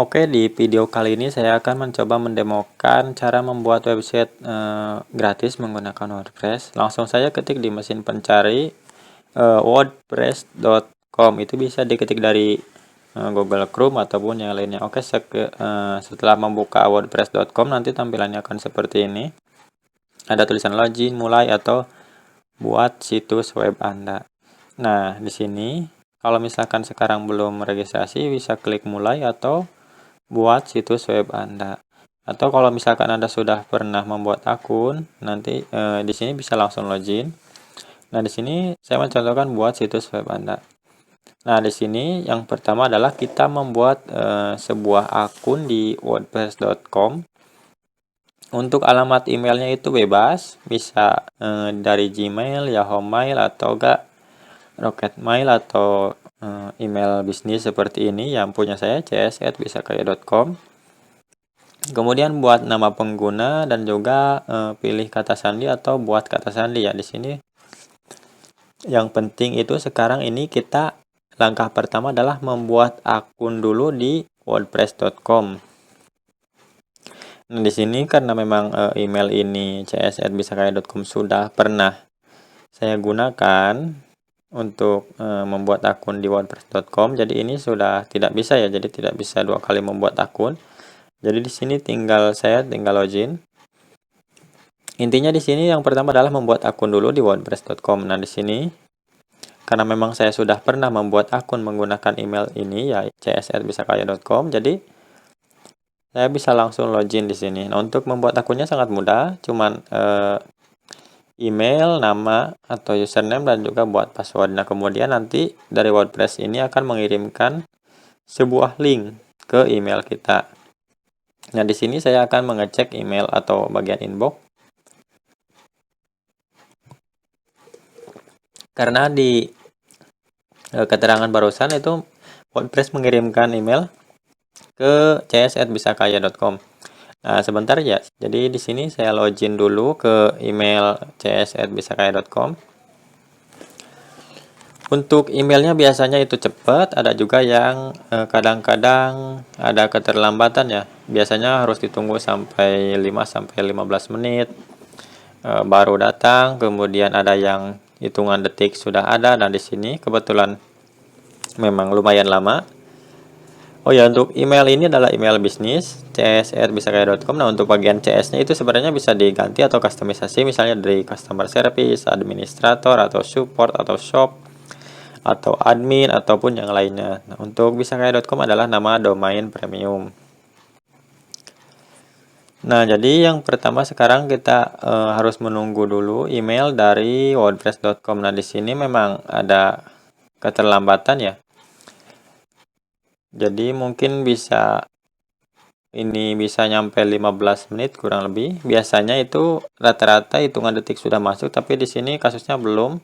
Oke, di video kali ini saya akan mencoba mendemokan cara membuat website gratis menggunakan WordPress. Langsung saja ketik di mesin pencari wordpress.com. Itu bisa diketik dari Google Chrome ataupun yang lainnya. Oke, setelah membuka wordpress.com nanti tampilannya akan seperti ini. Ada tulisan login, mulai, atau buat situs web Anda. Nah, di sini kalau misalkan sekarang belum registrasi bisa klik mulai atau buat situs web Anda. Atau kalau misalkan Anda sudah pernah membuat akun, nanti di sini bisa langsung login. Nah, di sini saya mencontohkan buat situs web Anda. Nah, di sini yang pertama adalah kita membuat sebuah akun di wordpress.com. Untuk alamat emailnya itu bebas, bisa dari Gmail, Yahoo Mail, atau enggak Rocket Mail atau email bisnis seperti ini yang punya saya cs@bisakaya.com. Kemudian buat nama pengguna dan juga pilih kata sandi atau buat kata sandi ya di sini. Yang penting itu sekarang ini kita langkah pertama adalah membuat akun dulu di wordpress.com. Nah, di sini karena memang email ini cs@bisakaya.com sudah pernah saya gunakan untuk membuat akun di wordpress.com, jadi ini sudah tidak bisa ya, jadi tidak bisa dua kali membuat akun. Jadi di sini saya tinggal login. Intinya di sini yang pertama adalah membuat akun dulu di wordpress.com. Nah, di sini karena memang saya sudah pernah membuat akun menggunakan email ini ya cs@bisakaya.com, jadi saya bisa langsung login di sini. Nah, untuk membuat akunnya sangat mudah, cuman email, nama, atau username, dan juga buat password. Nah, kemudian nanti dari WordPress ini akan mengirimkan sebuah link ke email kita. Nah, di sini saya akan mengecek email atau bagian inbox. Karena di keterangan barusan itu WordPress mengirimkan email ke cs@bisakaya.com. Nah, sebentar ya. Jadi di sini saya login dulu ke email cs@bisakaya.com. Untuk emailnya biasanya itu cepat, ada juga yang kadang-kadang ada keterlambatan ya. Biasanya harus ditunggu sampai 5-15 menit baru datang. Kemudian ada yang hitungan detik sudah ada. Nah, di sini kebetulan memang lumayan lama. Oh ya, untuk email ini adalah email bisnis cs@bisakaya.com. Nah, untuk bagian CS-nya itu sebenarnya bisa diganti atau kustomisasi, misalnya dari customer service, administrator, atau support, atau shop, atau admin, ataupun yang lainnya. Nah, untuk bisakaya.com adalah nama domain premium. Nah, jadi yang pertama sekarang kita harus menunggu dulu email dari wordpress.com. Nah, di sini memang ada keterlambatan ya. Jadi mungkin bisa nyampe 15 menit kurang lebih. Biasanya itu rata-rata hitungan detik sudah masuk, tapi di sini kasusnya belum.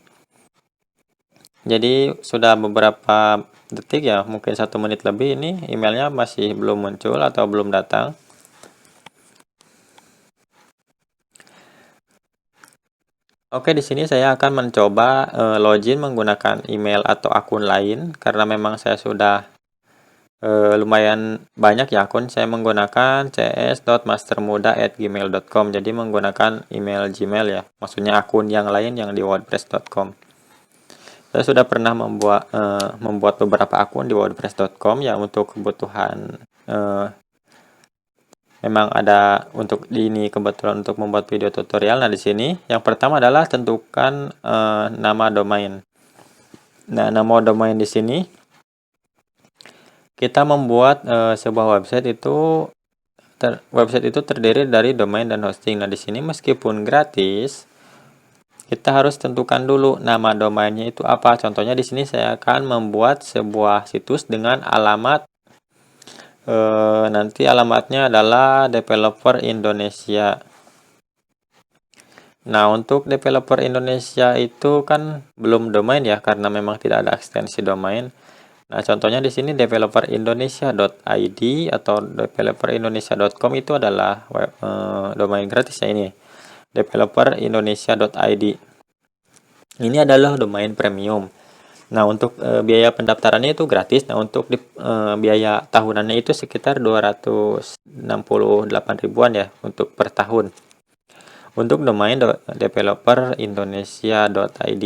Jadi sudah beberapa detik ya, mungkin 1 menit lebih ini emailnya masih belum muncul atau belum datang. Oke, di sini saya akan mencoba login menggunakan email atau akun lain karena memang saya sudah lumayan banyak ya akun. Saya menggunakan cs.mastermuda@gmail.com, jadi menggunakan email Gmail ya, maksudnya akun yang lain yang di wordpress.com. Saya sudah pernah membuat beberapa akun di wordpress.com ya untuk kebutuhan memang ada untuk ini kebetulan untuk membuat video tutorial. Nah, di sini yang pertama adalah tentukan nama domain. Nah, nama domain di sini kita membuat sebuah website itu terdiri dari domain dan hosting. Nah, di sini meskipun gratis, kita harus tentukan dulu nama domainnya itu apa. Contohnya di sini saya akan membuat sebuah situs dengan alamat nanti alamatnya adalah developer Indonesia. Nah, untuk developer Indonesia itu kan belum domain ya karena memang tidak ada ekstensi domain. Nah, contohnya di sini developerindonesia.id atau developerindonesia.com itu adalah domain gratis ya ini. Developerindonesia.id. Ini adalah domain premium. Nah, untuk biaya pendaftarannya itu gratis. Nah, untuk biaya tahunannya itu sekitar 268 ribuan ya untuk per tahun. Untuk domain developer indonesia.id.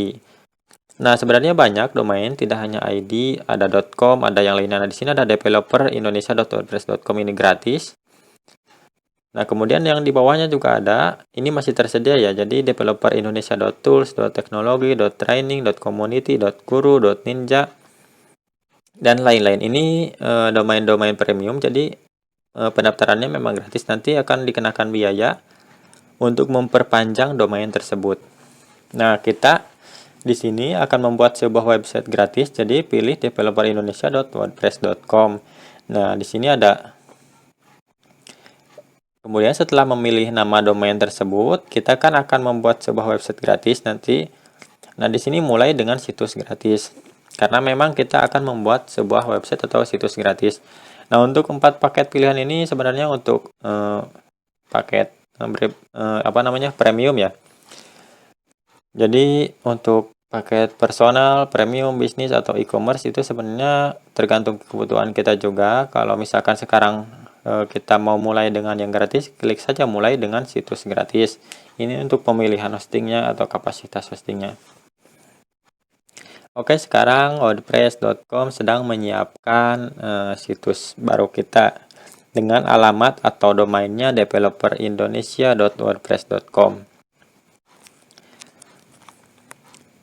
Nah, sebenarnya banyak domain, tidak hanya ID, ada .com, ada yang lainnya. Nah, di sini ada developer indonesia.wordpress.com, ini gratis. Nah, kemudian yang di bawahnya juga ada, ini masih tersedia ya. Jadi developer indonesia.tools, .teknologi, .training, .community, .guru, .ninja, dan lain-lain. Ini domain-domain premium, jadi pendaftarannya memang gratis. Nanti akan dikenakan biaya untuk memperpanjang domain tersebut. Nah, kita di sini akan membuat sebuah website gratis, jadi pilih developer-indonesia.wordpress.com. Nah, di sini ada. Kemudian setelah memilih nama domain tersebut, kita kan akan membuat sebuah website gratis nanti. Nah, di sini mulai dengan situs gratis. Karena memang kita akan membuat sebuah website atau situs gratis. Nah, untuk 4 paket pilihan ini sebenarnya untuk paket premium ya. Jadi untuk paket personal, premium, bisnis, atau e-commerce itu sebenarnya tergantung kebutuhan kita juga. Kalau misalkan sekarang kita mau mulai dengan yang gratis, klik saja mulai dengan situs gratis. Ini untuk pemilihan hostingnya atau kapasitas hostingnya. Oke, sekarang wordpress.com sedang menyiapkan situs baru kita dengan alamat atau domainnya developerindonesia.wordpress.com.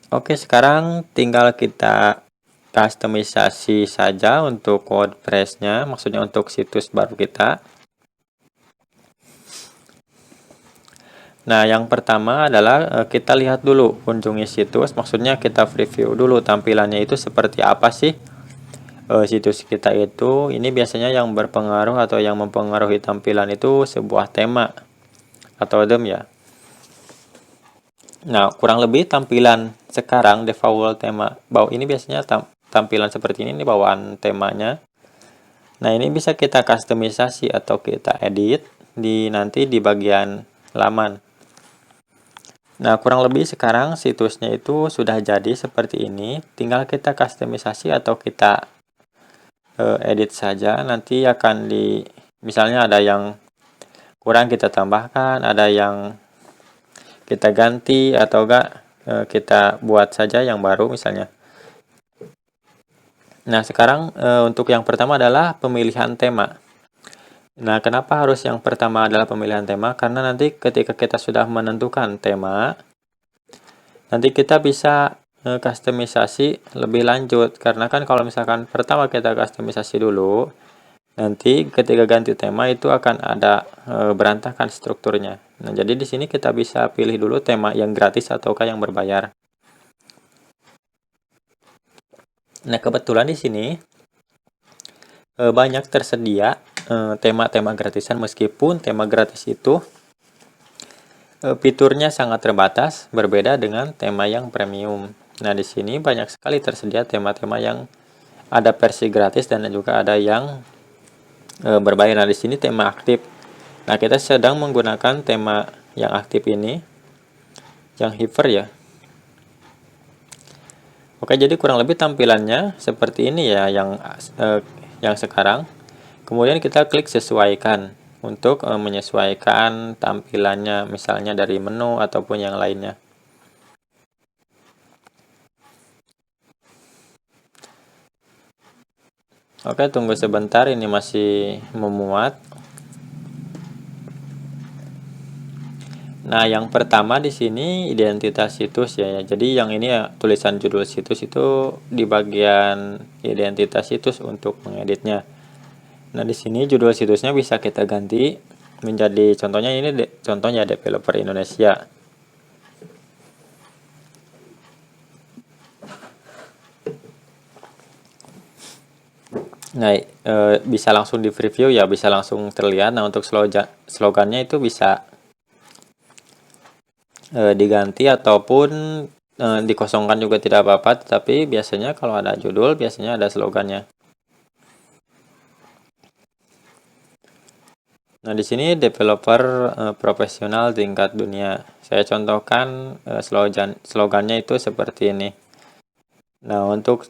Oke, sekarang tinggal kita customisasi saja untuk WordPress-nya, maksudnya untuk situs baru kita. Nah, yang pertama adalah kita lihat dulu, kunjungi situs, maksudnya kita preview dulu tampilannya itu seperti apa sih situs kita itu. Ini biasanya yang berpengaruh atau yang mempengaruhi tampilan itu sebuah tema atau theme ya. Nah, kurang lebih tampilan sekarang default tema bawah ini biasanya tampilan seperti ini bawaan temanya. Nah, ini bisa kita customisasi atau kita edit nanti di bagian laman. Nah, kurang lebih sekarang situsnya itu sudah jadi seperti ini. Tinggal kita customisasi atau kita edit saja. Nanti akan misalnya ada yang kurang kita tambahkan, ada yang kita ganti, atau enggak kita buat saja yang baru misalnya. Nah, sekarang untuk yang pertama adalah pemilihan tema. Nah, kenapa harus yang pertama adalah pemilihan tema? Karena nanti ketika kita sudah menentukan tema, nanti kita bisa customisasi lebih lanjut. Karena kan kalau misalkan pertama kita customisasi dulu, nanti ketika ganti tema itu akan ada berantakan strukturnya. Nah, jadi di sini kita bisa pilih dulu tema yang gratis ataukah yang berbayar. Nah, kebetulan di sini banyak tersedia tema-tema gratisan, meskipun tema gratis itu fiturnya sangat terbatas, berbeda dengan tema yang premium. Nah, di sini banyak sekali tersedia tema-tema yang ada versi gratis dan juga ada yang berbayar. Nah, di sini tema aktif. Nah, kita sedang menggunakan tema yang aktif ini, yang Hiver ya. Oke, jadi kurang lebih tampilannya seperti ini ya yang sekarang. Kemudian kita klik sesuaikan untuk menyesuaikan tampilannya, misalnya dari menu ataupun yang lainnya. Oke, tunggu sebentar, ini masih memuat. Nah, yang pertama di sini identitas situs ya. Jadi yang ini ya, tulisan judul situs itu di bagian identitas situs untuk mengeditnya. Nah, di sini judul situsnya bisa kita ganti menjadi contohnya ini contohnya developer Indonesia. Nah, bisa langsung di preview ya, bisa langsung terlihat. Nah, untuk slogannya itu bisa diganti ataupun dikosongkan juga tidak apa-apa, tapi biasanya kalau ada judul biasanya ada slogannya. Nah, di sini developer profesional tingkat dunia. Saya contohkan slogannya itu seperti ini. Nah, untuk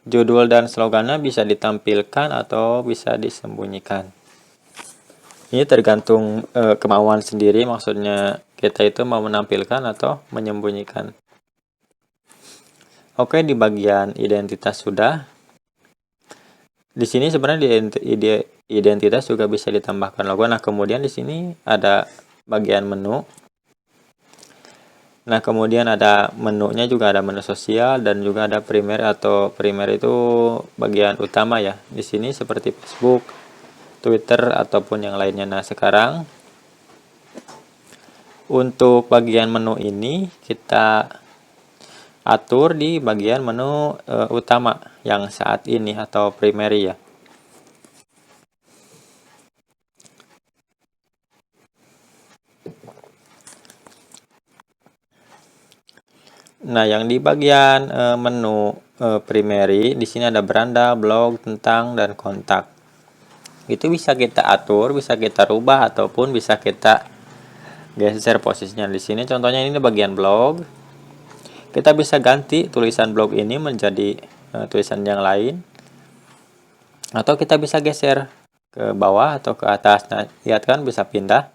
judul dan slogannya bisa ditampilkan atau bisa disembunyikan. Ini tergantung kemauan sendiri, maksudnya kita itu mau menampilkan atau menyembunyikan. Oke, di bagian identitas sudah. Di sini sebenarnya di identitas juga bisa ditambahkan logo. Nah, kemudian di sini ada bagian menu. Nah, kemudian ada menunya juga, ada menu sosial dan juga ada primer, atau primer itu bagian utama ya. Di sini seperti Facebook, Twitter ataupun yang lainnya. Nah, sekarang untuk bagian menu ini kita atur di bagian menu utama yang saat ini atau primary ya. Nah, yang di bagian menu primary di sini ada beranda, blog, tentang, dan kontak. Itu bisa kita atur, bisa kita rubah ataupun bisa kita geser posisinya. Di sini contohnya ini bagian blog. Kita bisa ganti tulisan blog ini menjadi tulisan yang lain, atau kita bisa geser ke bawah atau ke atas. Nah, lihat kan bisa pindah.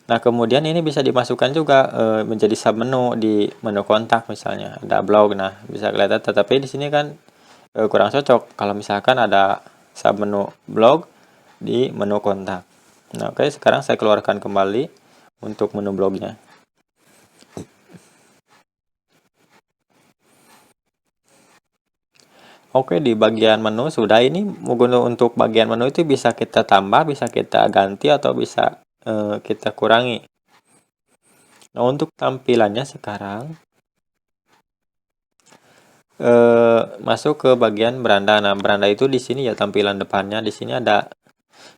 Nah, kemudian ini bisa dimasukkan juga menjadi submenu di menu kontak, misalnya ada blog. Nah, bisa kelihatan, tetapi di sini kan kurang cocok kalau misalkan ada submenu blog di menu kontak. Nah, oke, sekarang saya keluarkan kembali untuk menu blognya. Oke, di bagian menu sudah. Ini untuk bagian menu itu bisa kita tambah, bisa kita ganti, atau bisa kita kurangi. Nah, untuk tampilannya sekarang masuk ke bagian beranda. Nah, beranda itu di sini ya tampilan depannya. Di sini ada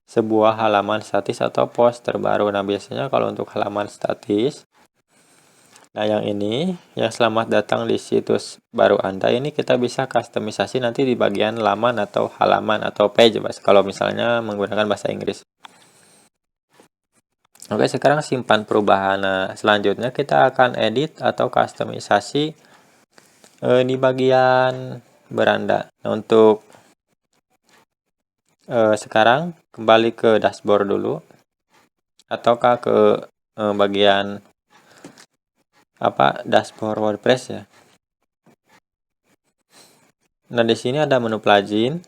sebuah halaman statis atau post terbaru. Nah, biasanya kalau untuk halaman statis, nah yang ini, yang selamat datang di situs baru Anda, ini kita bisa customisasi nanti di bagian laman atau halaman atau page, kalau misalnya menggunakan bahasa Inggris. Oke, sekarang simpan perubahan. Nah, selanjutnya kita akan edit atau customisasi di bagian beranda. Nah, untuk sekarang kembali ke dashboard dulu, ataukah ke bagian dashboard WordPress ya. Nah, di sini ada menu plugin.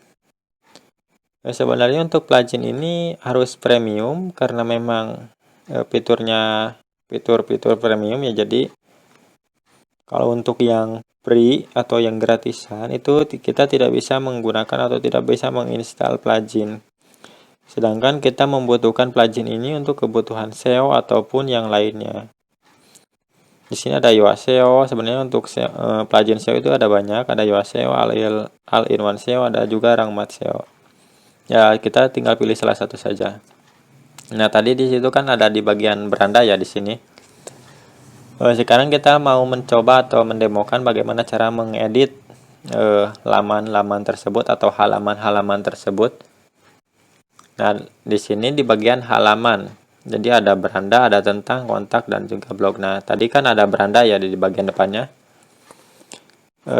Sebenarnya untuk plugin ini harus premium karena memang fiturnya fitur-fitur premium ya. Jadi kalau untuk yang free atau yang gratisan itu kita tidak bisa menggunakan atau tidak bisa menginstal plugin. Sedangkan kita membutuhkan plugin ini untuk kebutuhan SEO ataupun yang lainnya. Di sini ada Yoast SEO. Sebenarnya untuk plugin SEO itu ada banyak, ada Yoast SEO, All-in-One SEO, ada juga Rangmat SEO. Ya, kita tinggal pilih salah satu saja. Nah, tadi di situ kan ada di bagian beranda ya di sini. Sekarang kita mau mencoba atau mendemokan bagaimana cara mengedit laman-laman tersebut atau halaman-halaman tersebut. Nah, di sini di bagian halaman. Jadi ada beranda, ada tentang, kontak, dan juga blog. Nah, tadi kan ada beranda ya di bagian depannya.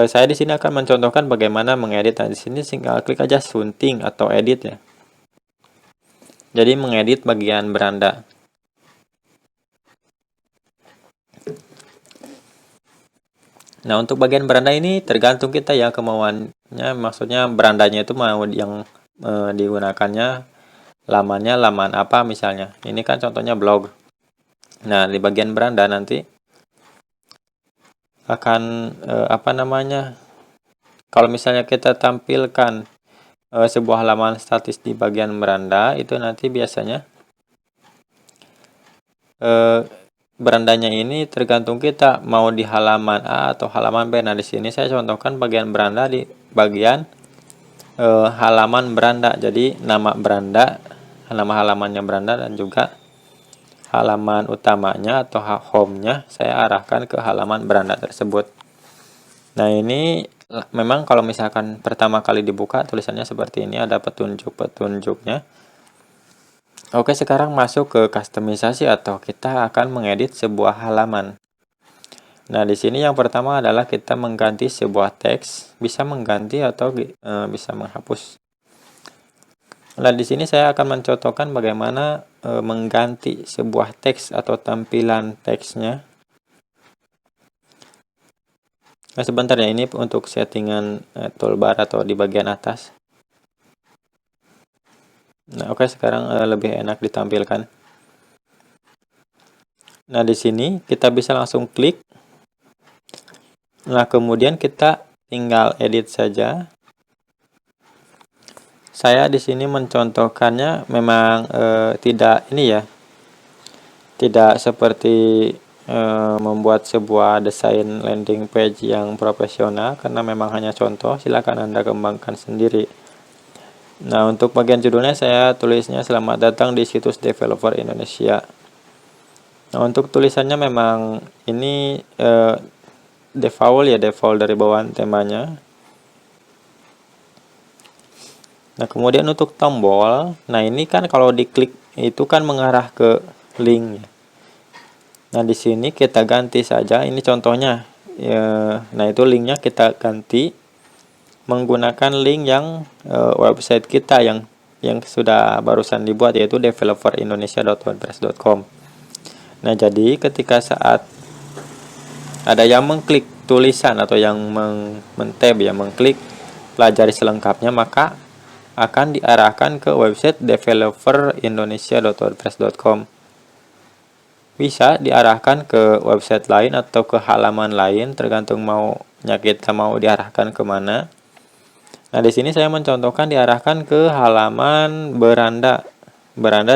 Saya di sini akan mencontohkan bagaimana mengedit. Nah, di sini tinggal klik aja sunting atau edit ya. Jadi mengedit bagian beranda. Nah, untuk bagian beranda ini tergantung kita ya kemauannya. Maksudnya berandanya itu mau yang digunakannya lamannya laman apa misalnya. Ini kan contohnya blog. Nah, di bagian beranda nanti akan kalau misalnya kita tampilkan sebuah halaman statis di bagian beranda, itu nanti biasanya berandanya ini tergantung kita mau di halaman A atau halaman B. Nah, di sini saya contohkan bagian beranda di bagian halaman beranda. Jadi nama beranda, nama halamannya beranda, dan juga halaman utamanya atau home-nya saya arahkan ke halaman beranda tersebut. Nah, ini memang kalau misalkan pertama kali dibuka tulisannya seperti ini, ada petunjuk-petunjuknya. Oke, sekarang masuk ke customisasi atau kita akan mengedit sebuah halaman. Nah, di sini yang pertama adalah kita mengganti sebuah teks, bisa mengganti atau bisa menghapus. Nah, di sini saya akan mencontohkan bagaimana mengganti sebuah teks atau tampilan teksnya. Nah, sebentar ya, ini untuk settingan toolbar atau di bagian atas. Nah, oke, sekarang lebih enak ditampilkan. Nah, di sini kita bisa langsung klik. Nah, kemudian kita tinggal edit saja. Saya di sini mencontohkannya memang tidak ini ya, tidak seperti membuat sebuah desain landing page yang profesional, karena memang hanya contoh, silakan Anda kembangkan sendiri. Nah, untuk bagian judulnya saya tulisnya selamat datang di situs developer Indonesia. Nah, untuk tulisannya memang ini default dari bawaan temanya. Nah, kemudian untuk tombol, nah ini kan kalau diklik itu kan mengarah ke link. Nah, di sini kita ganti saja, ini contohnya. Nah, itu linknya kita ganti menggunakan link yang website kita yang sudah barusan dibuat, yaitu developerindonesia.wordpress.com. Nah, jadi ketika saat ada yang mengklik tulisan atau yang men-tab ya, mengklik pelajari selengkapnya, maka akan diarahkan ke website developerindonesia.wordpress.com. Bisa diarahkan ke website lain atau ke halaman lain, tergantung maunya kita mau diarahkan kemana. Nah, di sini saya mencontohkan diarahkan ke halaman beranda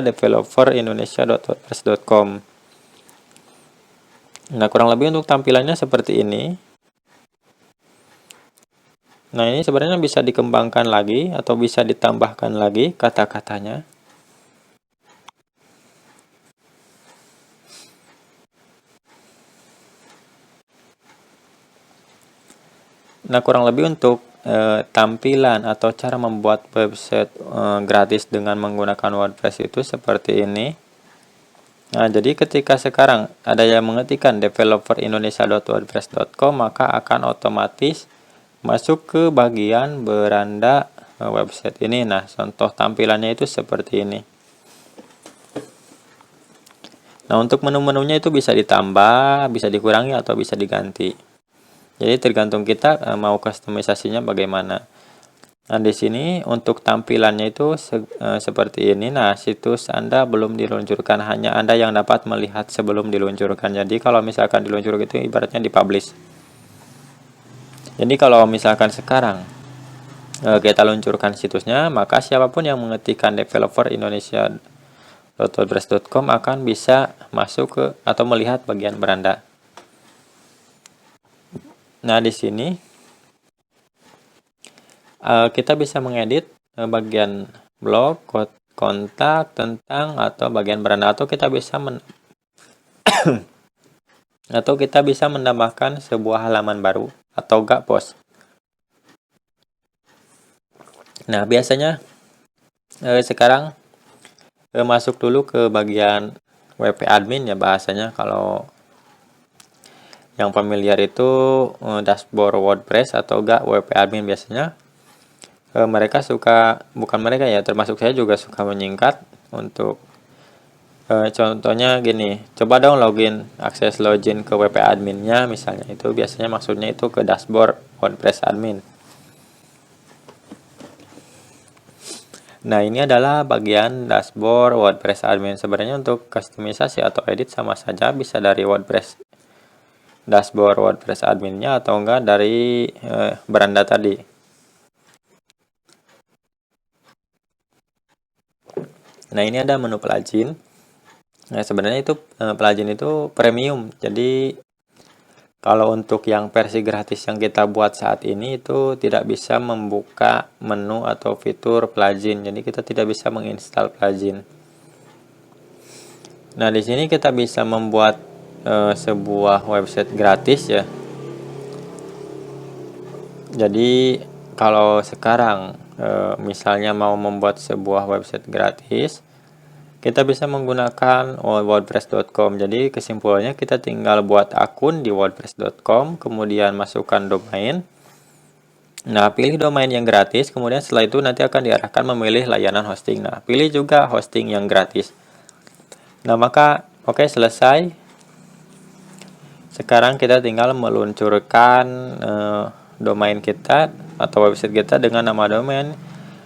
developerindonesia.wordpress.com. Nah, kurang lebih untuk tampilannya seperti ini. Nah, ini sebenarnya bisa dikembangkan lagi atau bisa ditambahkan lagi kata-katanya. Nah, kurang lebih untuk tampilan atau cara membuat website gratis dengan menggunakan WordPress itu seperti ini. Nah, jadi ketika sekarang ada yang mengetikkan developerindonesia.wordpress.com, maka akan otomatis masuk ke bagian beranda website ini. Nah, contoh tampilannya itu seperti ini. Nah, untuk menu-menunya itu bisa ditambah, bisa dikurangi, atau bisa diganti. Jadi tergantung kita mau customisasinya bagaimana. Nah, di sini untuk tampilannya itu seperti ini. Nah, situs Anda belum diluncurkan, hanya Anda yang dapat melihat sebelum diluncurkan. Jadi kalau misalkan diluncurkan itu ibaratnya dipublish. Jadi kalau misalkan sekarang kita luncurkan situsnya, maka siapapun yang mengetikkan developerindonesia.wordpress.com akan bisa masuk ke atau melihat bagian beranda. Nah, di sini kita bisa mengedit bagian blog, kontak, tentang, atau bagian beranda, atau kita bisa menambahkan sebuah halaman baru atau gak post. Nah, biasanya sekarang masuk dulu ke bagian WP admin ya bahasanya. Kalau yang familiar itu dashboard WordPress atau gak WP admin biasanya. Mereka suka, bukan mereka ya, termasuk saya juga suka menyingkat untuk contohnya gini, coba dong login, akses login ke WP adminnya misalnya, itu biasanya maksudnya itu ke dashboard WordPress admin. Nah, ini adalah bagian dashboard WordPress admin. Sebenarnya untuk customisasi atau edit sama saja, bisa dari WordPress dashboard WordPress adminnya atau enggak dari beranda tadi. Nah, ini ada menu plugin. Nah, sebenarnya itu plugin itu premium. Jadi kalau untuk yang versi gratis yang kita buat saat ini itu tidak bisa membuka menu atau fitur plugin. Jadi kita tidak bisa menginstal plugin. Nah, di sini kita bisa membuat sebuah website gratis ya. Jadi kalau sekarang misalnya mau membuat sebuah website gratis, kita bisa menggunakan wordpress.com. Jadi kesimpulannya kita tinggal buat akun di wordpress.com, kemudian masukkan domain. Nah, pilih domain yang gratis, kemudian setelah itu nanti akan diarahkan memilih layanan hosting. Nah, pilih juga hosting yang gratis. Nah, maka oke, selesai. Sekarang kita tinggal meluncurkan domain kita atau website kita dengan nama domain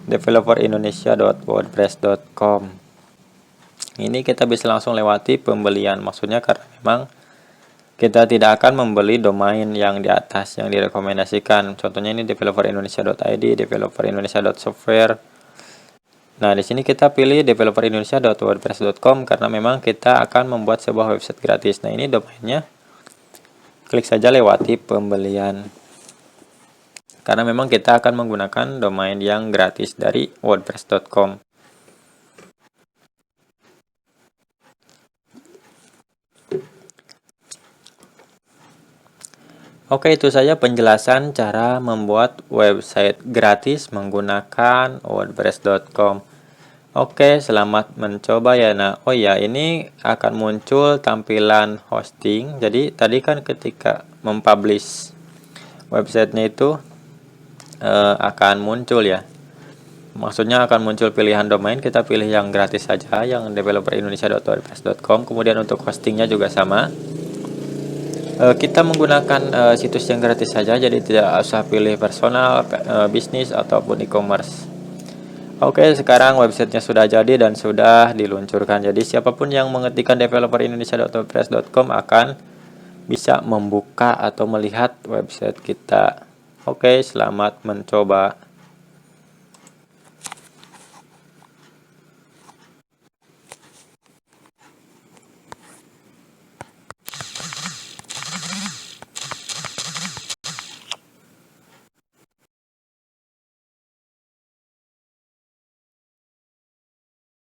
developerindonesia.wordpress.com. Ini kita bisa langsung lewati pembelian, maksudnya karena memang kita tidak akan membeli domain yang di atas yang direkomendasikan. Contohnya ini developerindonesia.id, developerindonesia.software. Nah, di sini kita pilih developerindonesia.wordpress.com karena memang kita akan membuat sebuah website gratis. Nah, ini domainnya. Klik saja lewati pembelian. Karena memang kita akan menggunakan domain yang gratis dari wordpress.com. Oke, itu saja penjelasan cara membuat website gratis menggunakan wordpress.com. Oke, selamat mencoba ya. Nah, oh ya, ini akan muncul tampilan hosting. Jadi, tadi kan ketika mempublish websitenya itu akan muncul ya. Maksudnya akan muncul pilihan domain, kita pilih yang gratis saja, yang developerindonesia.wordpress.com. Kemudian untuk hostingnya juga sama. Kita menggunakan situs yang gratis saja, jadi tidak usah pilih personal, bisnis, ataupun e-commerce. Oke, sekarang websitenya sudah jadi dan sudah diluncurkan. Jadi siapapun yang mengetikkan developerindonesia.wordpress.com akan bisa membuka atau melihat website kita. Oke, selamat mencoba.